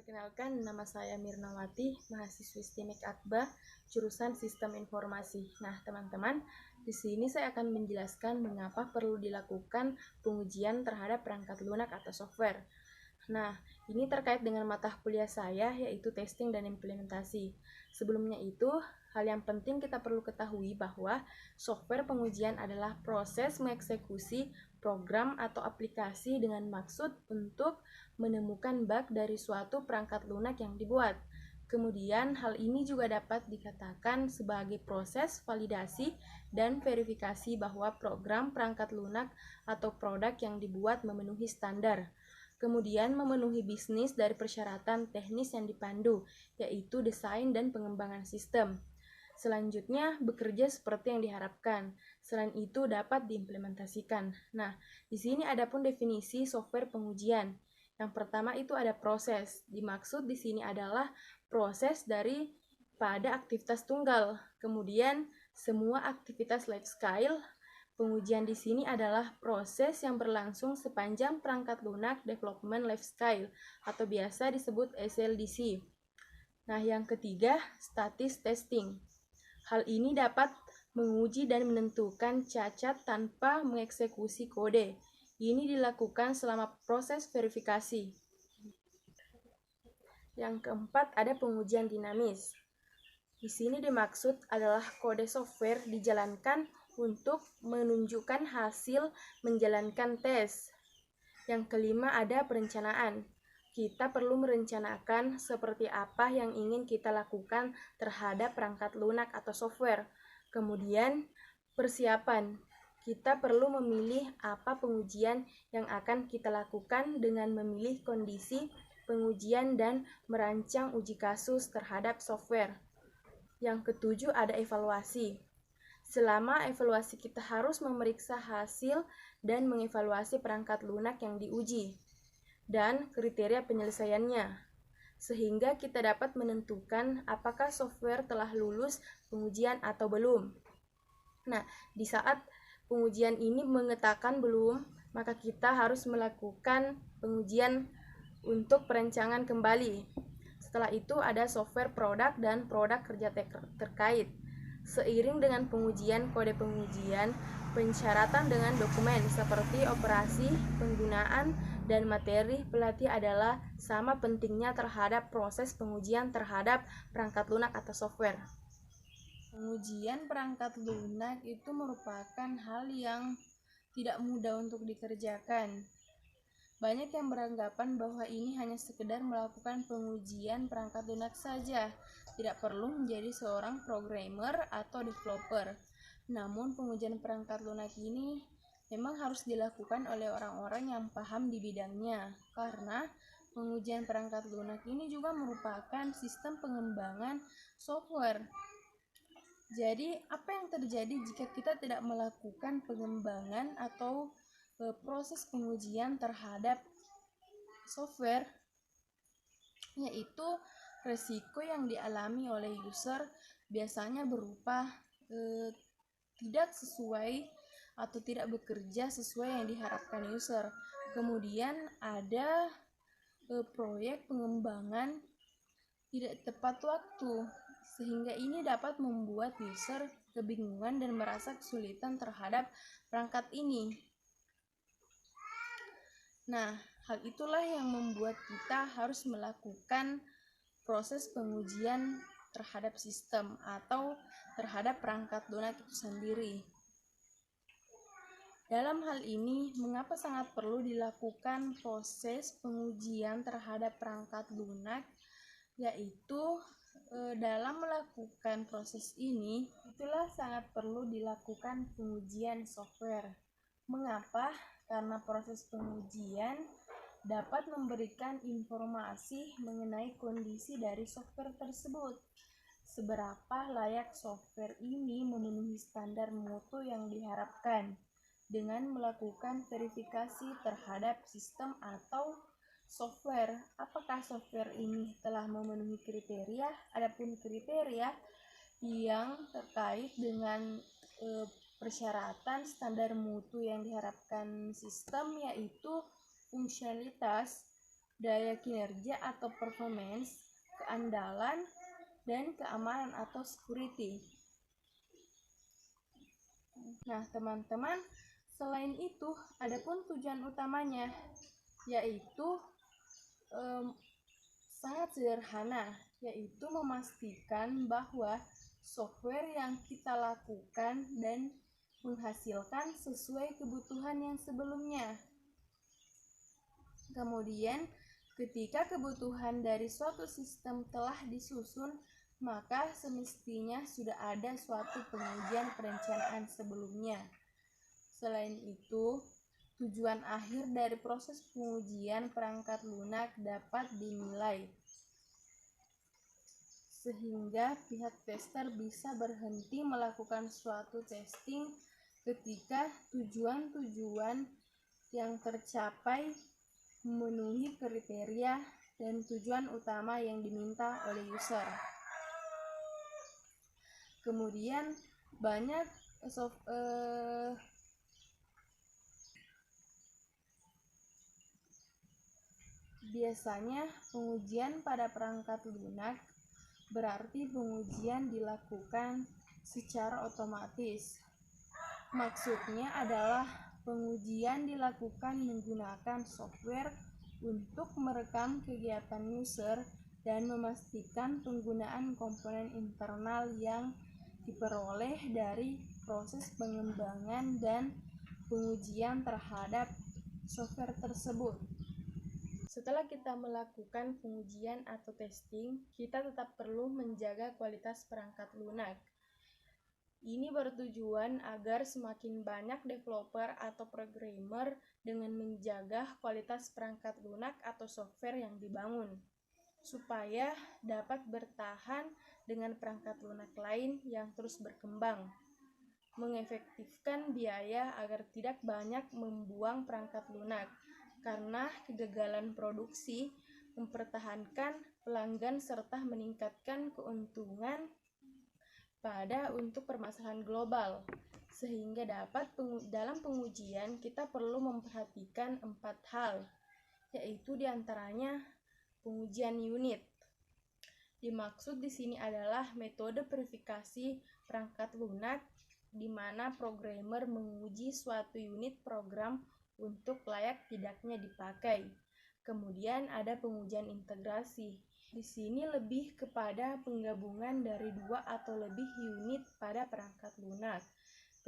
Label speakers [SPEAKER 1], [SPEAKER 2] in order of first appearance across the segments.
[SPEAKER 1] Perkenalkan, nama saya Mirnawati, mahasiswi STIMIK Akba, jurusan Sistem Informasi. Nah, teman-teman, di sini saya akan menjelaskan mengapa perlu dilakukan pengujian terhadap perangkat lunak atau software. Nah, ini terkait dengan mata kuliah saya, yaitu testing dan implementasi. Sebelumnya itu, hal yang penting kita perlu ketahui bahwa software pengujian adalah proses mengeksekusi program atau aplikasi dengan maksud untuk menemukan bug dari suatu perangkat lunak yang dibuat. Kemudian, hal ini juga dapat dikatakan sebagai proses validasi dan verifikasi bahwa program perangkat lunak atau produk yang dibuat memenuhi standar. Kemudian memenuhi bisnis dari persyaratan teknis yang dipandu, yaitu desain dan pengembangan sistem. Selanjutnya, bekerja seperti yang diharapkan. Selain itu, dapat diimplementasikan. Nah, di sini ada pun definisi software pengujian. Yang pertama itu ada proses. Dimaksud di sini adalah proses dari pada aktivitas tunggal. Kemudian, semua aktivitas lifecycle. Pengujian di sini adalah proses yang berlangsung sepanjang perangkat lunak development lifecycle atau biasa disebut SLDC. Nah, yang ketiga, status testing. Hal ini dapat menguji dan menentukan cacat tanpa mengeksekusi kode. Ini dilakukan selama proses verifikasi. Yang keempat, ada pengujian dinamis. Di sini dimaksud adalah kode software dijalankan untuk menunjukkan hasil menjalankan tes. Yang kelima, ada perencanaan. Kita perlu merencanakan seperti apa yang ingin kita lakukan terhadap perangkat lunak atau software. Kemudian, persiapan. Kita perlu memilih apa pengujian yang akan kita lakukan dengan memilih kondisi pengujian dan merancang uji kasus terhadap software. Yang ketujuh, ada evaluasi. Selama evaluasi kita harus memeriksa hasil dan mengevaluasi perangkat lunak yang diuji dan kriteria penyelesaiannya, sehingga kita dapat menentukan apakah software telah lulus pengujian atau belum. Nah, di saat pengujian ini mengatakan belum, maka kita harus melakukan pengujian untuk perancangan kembali. Setelah itu ada software produk dan produk kerja terkait. Seiring dengan pengujian kode pengujian, persyaratan dengan dokumen seperti operasi, penggunaan, dan materi pelatih adalah sama pentingnya terhadap proses pengujian terhadap perangkat lunak atau software. Pengujian perangkat lunak itu merupakan hal yang tidak mudah untuk dikerjakan. Banyak yang beranggapan bahwa ini hanya sekedar melakukan pengujian perangkat lunak saja, tidak perlu menjadi seorang programmer atau developer. Namun pengujian perangkat lunak ini memang harus dilakukan oleh orang-orang yang paham di bidangnya, karena pengujian perangkat lunak ini juga merupakan sistem pengembangan software. Jadi, apa yang terjadi jika kita tidak melakukan pengembangan atau proses pengujian terhadap software, yaitu resiko yang dialami oleh user biasanya berupa tidak sesuai atau tidak bekerja sesuai yang diharapkan user. Kemudian ada proyek pengembangan tidak tepat waktu, sehingga ini dapat membuat user kebingungan dan merasa kesulitan terhadap perangkat ini. Nah, hal itulah yang membuat kita harus melakukan proses pengujian terhadap sistem atau terhadap perangkat lunak itu sendiri. Dalam hal ini, mengapa sangat perlu dilakukan proses pengujian terhadap perangkat lunak, yaitu dalam melakukan proses ini, itulah sangat perlu dilakukan pengujian software. Mengapa? Karena proses pengujian dapat memberikan informasi mengenai kondisi dari software tersebut. Seberapa layak software ini memenuhi standar mutu yang diharapkan dengan melakukan verifikasi terhadap sistem atau software. Apakah software ini telah memenuhi kriteria? Adapun kriteria yang terkait dengan persyaratan standar mutu yang diharapkan sistem, yaitu fungsionalitas, daya kinerja atau performance, keandalan, dan keamanan atau security. Nah, teman-teman, selain itu, ada pun tujuan utamanya, yaitu sangat sederhana, yaitu memastikan bahwa software yang kita lakukan dan menghasilkan sesuai kebutuhan yang sebelumnya. Kemudian, ketika kebutuhan dari suatu sistem telah disusun, maka semestinya sudah ada suatu pengujian perencanaan sebelumnya. Selain itu, tujuan akhir dari proses pengujian perangkat lunak dapat dinilai, sehingga pihak tester bisa berhenti melakukan suatu testing ketika tujuan-tujuan yang tercapai memenuhi kriteria dan tujuan utama yang diminta oleh user. Kemudian banyak biasanya pengujian pada perangkat lunak berarti pengujian dilakukan secara otomatis. Maksudnya adalah pengujian dilakukan menggunakan software untuk merekam kegiatan user dan memastikan penggunaan komponen internal yang diperoleh dari proses pengembangan dan pengujian terhadap software tersebut. Setelah kita melakukan pengujian atau testing, kita tetap perlu menjaga kualitas perangkat lunak. Ini bertujuan agar semakin banyak developer atau programmer dengan menjaga kualitas perangkat lunak atau software yang dibangun, supaya dapat bertahan dengan perangkat lunak lain yang terus berkembang, mengefektifkan biaya agar tidak banyak membuang perangkat lunak, karena kegagalan produksi, mempertahankan pelanggan serta meningkatkan keuntungan untuk permasalahan global. Sehingga dalam pengujian kita perlu memperhatikan 4 hal, yaitu diantaranya pengujian unit. Dimaksud di sini adalah metode verifikasi perangkat lunak di mana programmer menguji suatu unit program untuk layak tidaknya dipakai. Kemudian ada pengujian integrasi. Di sini lebih kepada penggabungan dari 2 atau lebih unit pada perangkat lunak,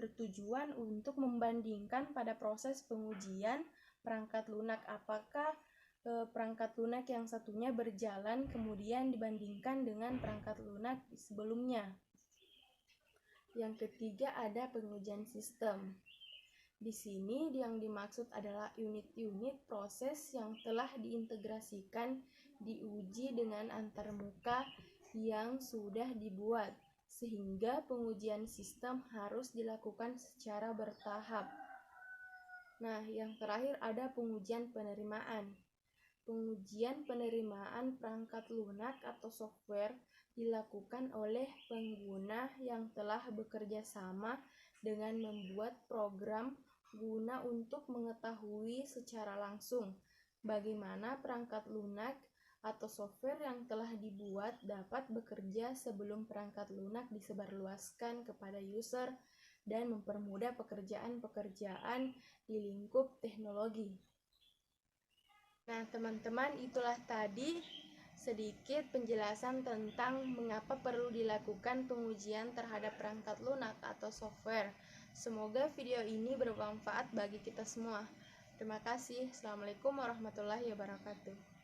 [SPEAKER 1] bertujuan untuk membandingkan pada proses pengujian perangkat lunak apakah perangkat lunak yang satunya berjalan kemudian dibandingkan dengan perangkat lunak sebelumnya. Yang ketiga ada pengujian sistem. Di sini yang dimaksud adalah unit-unit proses yang telah diintegrasikan diuji dengan antarmuka yang sudah dibuat, sehingga pengujian sistem harus dilakukan secara bertahap. Nah, yang terakhir ada pengujian penerimaan. Pengujian penerimaan perangkat lunak atau software dilakukan oleh pengguna yang telah bekerja sama dengan membuat program guna untuk mengetahui secara langsung bagaimana perangkat lunak atau software yang telah dibuat dapat bekerja sebelum perangkat lunak disebarluaskan kepada user dan mempermudah pekerjaan-pekerjaan di lingkup teknologi. Nah, teman-teman, itulah tadi sedikit penjelasan tentang mengapa perlu dilakukan pengujian terhadap perangkat lunak atau software. Semoga video ini bermanfaat bagi kita semua. Terima kasih. Assalamualaikum warahmatullahi wabarakatuh.